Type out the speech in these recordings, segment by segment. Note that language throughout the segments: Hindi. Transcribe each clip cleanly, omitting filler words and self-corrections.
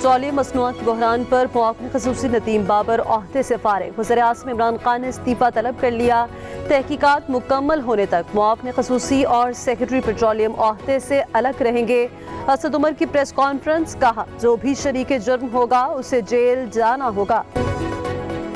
पेट्रोलियम मसनूआत बहरान पर मुआविन ख़ुसूसी नदीम बाबर ओहदे से फारिग। वज़ीर-ए-आज़म इमरान खान ने इस्तीफ़ा तलब कर लिया। तहकीकात मुकम्मल होने तक मुआविन ख़ुसूसी और सेक्रेटरी पेट्रोलियम ओहदे से अलग रहेंगे। असद उमर की प्रेस कॉन्फ्रेंस, कहा जो भी शरीक जुर्म होगा उसे जेल जाना होगा।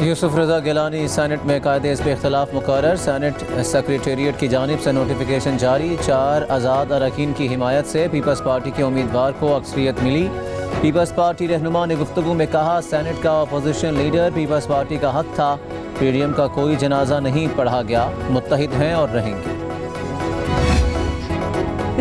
यूसुफ रजा गिलानी सेनेट में कायदे पे इख्तलाफ मुकर्रर। सेनेट सेक्रेटेरिएट की जानिब से नोटिफिकेशन जारी। 4 आज़ाद अरकान की हिमायत से पीपल्स पार्टी के उम्मीदवार को अक्सरियत मिली। पीपल्स पार्टी रहनुमा ने गुफ्तगू में कहा, सेनेट का अपोजिशन लीडर पीपल्स पार्टी का हक था। पीडीएम का कोई जनाजा नहीं पढ़ा गया। मुत्तहिद हैं और रहेंगे।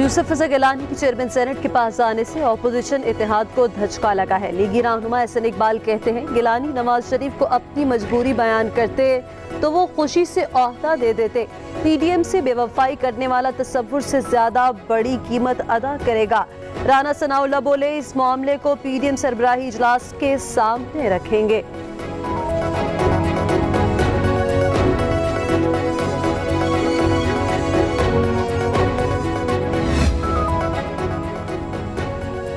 यूसुफ रजा गिलानी की चेयरमैन सेनेट के पास आने से अपोजिशन इत्तेहाद को धचका लगा है। लीगी रहनुमा एहसन इकबाल कहते हैं, गिलानी नवाज शरीफ को अपनी मजबूरी बयान करते तो वो खुशी से ओहदा दे देते। पीडीएम से बेवफाई करने वाला तसव्वुर से ज्यादा बड़ी कीमत अदा करेगा। राना सनाउल्लाह बोले, इस मामले को पीडीएम सरबराही इजलास के सामने रखेंगे।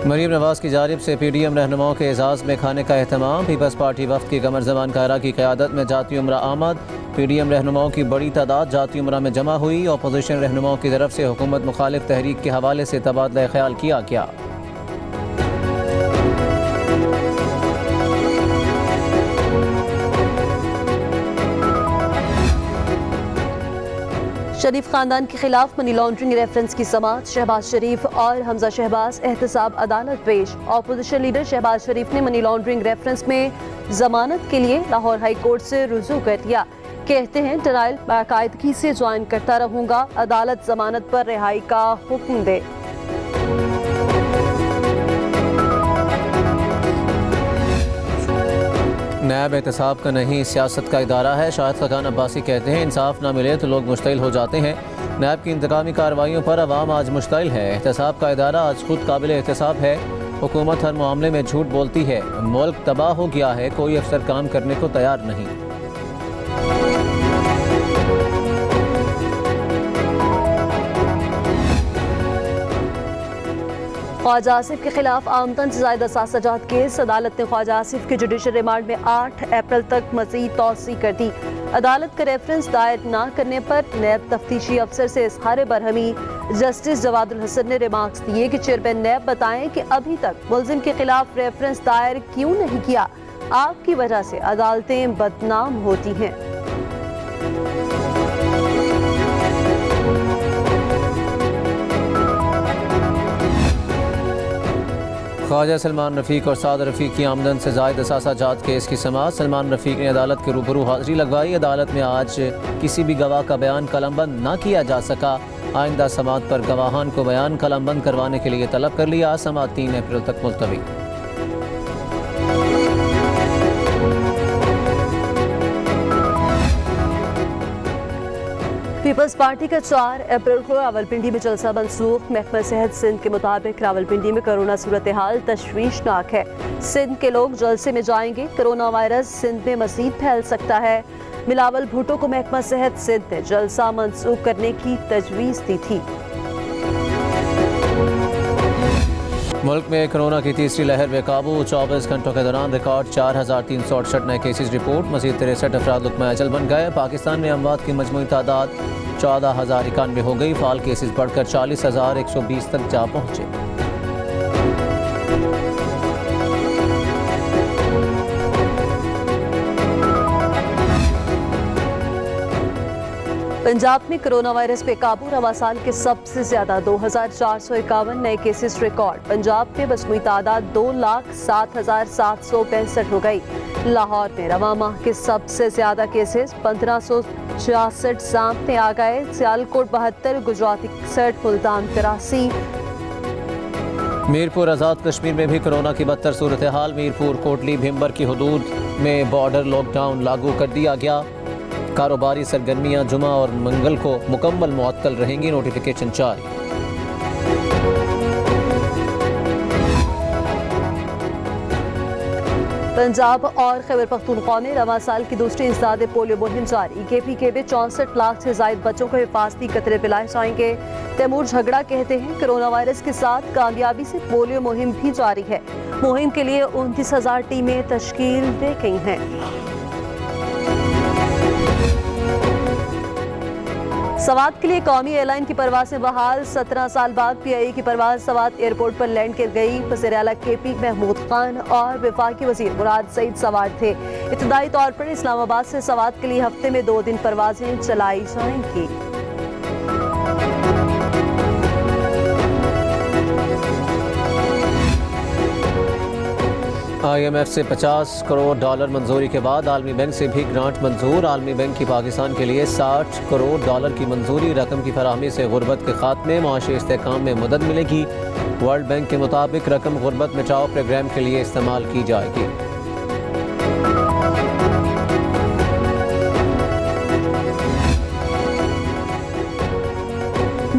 मरीम नवाज की जानिब से पीडीएम रहनुमाओं के एजाज़ में खाने का एहतमाम। पीपल्स पार्टी वफ़द की कमर ज़मान कायरा की क़यादत में जाती उमरा आमद। पीडीएम रहनुमाओं की बड़ी तादाद जाती उमरा में जमा हुई। अपोजिशन रहनुमाओं की तरफ से हुकूमत मुखालिफ तहरीक के हवाले से तबादला ख्याल किया गया। शरीफ खानदान के खिलाफ मनी लॉन्ड्रिंग रेफरेंस की समाअत। शहबाज शरीफ और हमजा शहबाज एहतसाब अदालत पेश। अपोजिशन लीडर शहबाज शरीफ ने मनी लॉन्ड्रिंग रेफरेंस में जमानत के लिए लाहौर हाई कोर्ट से रुजू कर दिया। कहते हैं, ट्रायल बाकायदगी से ज्वाइन करता रहूंगा। अदालत जमानत पर रिहाई का हुक्म दे। नैब एहतसाब का नहीं, सियासत का इदारा है। शाहिद खकान अब्बासी कहते हैं, इंसाफ ना मिले तो लोग मुश्तिल हो जाते हैं। नैब की इंतकामी कार्रवाइयों पर अवाम आज मुश्तिल है। एहतसाब का इदारा आज खुद काबिल एहतसाब है। हुकूमत हर मामले में झूठ बोलती है। मुल्क तबाह हो गया है, कोई अफसर काम करने को तैयार नहीं। ख्वाजा आसिफ के खिलाफ आमदन से ज्यादा साजात केस। अदालत ने ख्वाजा आसिफ के जुडिशल रिमांड में 8 अप्रैल तक मजीद तौसी कर दी। अदालत का रेफरेंस दायर न करने पर नैब तफ्तीशी अफसर से इज़हार बरहमी। जस्टिस जवादुल हसन ने रिमार्क्स दिए कि चेयरमैन नैब बताएं कि अभी तक मुल्जिम के खिलाफ रेफरेंस दायर क्यों नहीं किया। आपकी वजह से अदालतें बदनाम होती हैं। ख्वाजा सलमान रफ़ीक और साद रफ़ीक की आमदन से ज़ायद साजात केस की समाअत। सलमान रफ़ीक ने अदालत के रूबरू हाज़िरी लगवाई। अदालत में आज किसी भी गवाह का बयान कलमबंद न किया जा सका। आइंदा समाअत पर गवाहान को बयान कलमबंद करवाने के लिए तलब कर लिया। समाअत 3 अप्रैल तक मुलतवी। पीपल्स पार्टी का 4 अप्रैल को रावलपिंडी में जलसा मनसूख। महकमा सेहत सिंध के मुताबिक रावलपिंडी में कोरोना सूरत हाल तशवीशनाक है। सिंध के लोग जलसे में जाएंगे। कोरोना वायरस सिंध में मजीद फैल सकता है। बिलावल भुट्टो को महकमा सेहत सिंध ने जलसा मनसूख करने की तजवीज़ दी थी। मुल्क में कोरोना की तीसरी लहर बेकाबू। 24 घंटों के दौरान रिकॉर्ड 4368 नए केसेज रिपोर्ट। मजीद 63 अफराद लुक़मा अजल बन गए। पाकिस्तान में अमवात की मजमूई तादाद 14,091 हो गई। फाल केसेज बढ़कर 40,120 तक जा पहुँचे। पंजाब में कोरोना वायरस पे काबू। रवा साल के सबसे ज्यादा 2,451 नए केसेस रिकॉर्ड। पंजाब में मजमूई तादाद 2,07,765 हो गई। लाहौर में रवा माह के सबसे ज्यादा केसेस 1566 सामने आ गए। सियालकोट 72, गुजरात 61, मुल्तान 83। मीरपुर आज़ाद कश्मीर में भी कोरोना की बदतर सूरत हाल। मीरपुर, कोटली, भिम्बर की हदूद में बॉर्डर लॉकडाउन लागू कर दिया गया। कारोबारी सरगर्मियां जुमा और मंगल को मुकम्मल मुअत्तल रहेंगी। नोटिफिकेशन जारी। पंजाब और खैबर पख्तूनख्वा में रवां साल की दूसरी इंसदाद पोलियो मुहिम जारी। KPK में 64 लाख से ज्यादा बच्चों को हिफाजती कतरे पिलाए जाएंगे। तैमूर झगड़ा कहते हैं कोरोना वायरस के साथ कामयाबी से पोलियो मुहिम भी जारी है। मुहिम के लिए 29,000 टीमें तश्कील दी गई हैं। सवात के लिए कौमी एयरलाइन की परवाज़ें बहाल। 17 साल बाद PIA की परवाज़ सवात एयरपोर्ट पर लैंड कर गई। वज़ीर आला KP महमूद खान और वफाकी वज़ीर मुराद सईद सवार थे। इब्तदाई तौर पर इस्लामाबाद से सवात के लिए हफ्ते में 2 दिन परवाज़ें चलाई जाएंगी। IMF से $50 करोड़ मंजूरी के बाद आलमी बैंक से भी ग्रांट मंजूर। आलमी बैंक की पाकिस्तान के लिए $60 करोड़ की मंजूरी। रकम की फराहमी से गुर्बत के खात्मे मुआशी इस्तेहकाम में मदद मिलेगी। वर्ल्ड बैंक के मुताबिक रकम गुर्बत मिटाओ प्रोग्राम के लिए इस्तेमाल की जाएगी।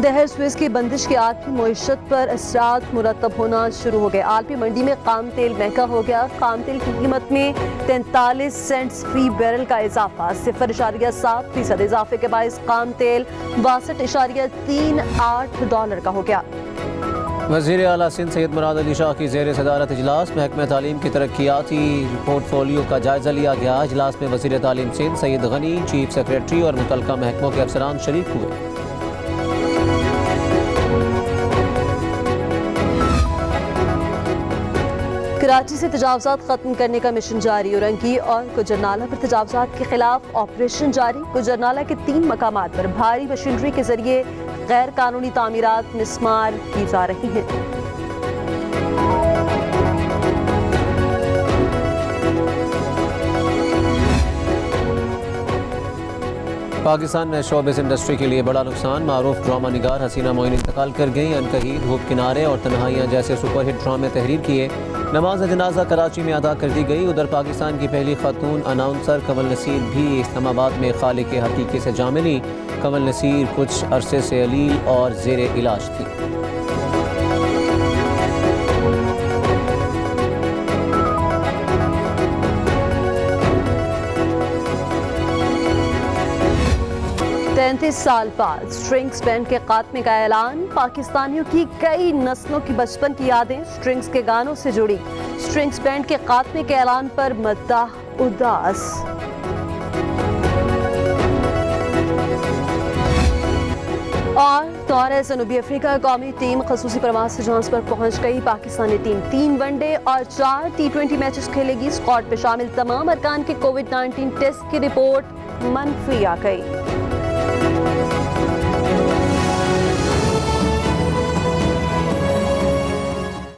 दहर स्विस की बंदिश के आलमी मईशत पर असरात मुरतब होना शुरू हो गए। आलमी मंडी में खाम तेल महंगा हो गया। खाम तेल की कीमत में 43 सेंट्स फी बैरल का इजाफा। 0.7% इजाफे के बायस खाम तेल $62.38 का हो गया। वज़ीर आला सिंध सैयद मुराद अली शाह की ज़ेर सदारत इजलास महकमा तालीम की तरक्याती पोर्टफोलियो का जायजा लिया गया। इजलास में वज़ीर तालीम सिंध सैयद गनी, चीफ सेक्रेटरी और मुतल्लिका महकमों के अफसरान शरीक हुए। कराची से तजावजात खत्म करने का मिशन जारी। औरंगी और गुजरनाला पर तजावजात के खिलाफ ऑपरेशन जारी। गुजरनाला के 3 मकामात पर भारी मशीनरी के जरिए गैर कानूनी तामीरात मिसमार की जा रही हैं। पाकिस्तान में शोबिस इंडस्ट्री के लिए बड़ा नुकसान। मारूफ ड्रामा निगार हसीना मोइन इंतकाल कर गई। अनकही, धूप किनारे और तन्हाइयाँ जैसे सुपरहिट ड्रामे तहरीर किए। नमाज जनाजा कराची में अदा कर दी गई। उधर पाकिस्तान की पहली खातून अनाउंसर कंवल नसीर भी इस्लामाबाद में खालिक हकीकी से जा मिली। कंवल नसीर कुछ अरसे से अलील और ज़ेर इलाज थी। तैंतीस साल बाद स्ट्रिंग्स बैंड के खात्मे का ऐलान। पाकिस्तानियों की कई नस्लों की बचपन की यादें स्ट्रिंग्स के गानों से जुड़ी। स्ट्रिंग्स बैंड के खात्मे के ऐलान पर मद्दाह उदास। और दौरे जनूबी अफ्रीका कौमी टीम खसूसी प्रवास से जोहान्सबर्ग पहुंच गई। पाकिस्तानी टीम 3 वनडे और 4 T20 मैचेस खेलेगी। स्क्वाड में शामिल तमाम अरकान के कोविड-19 टेस्ट की रिपोर्ट मनफी आ गई।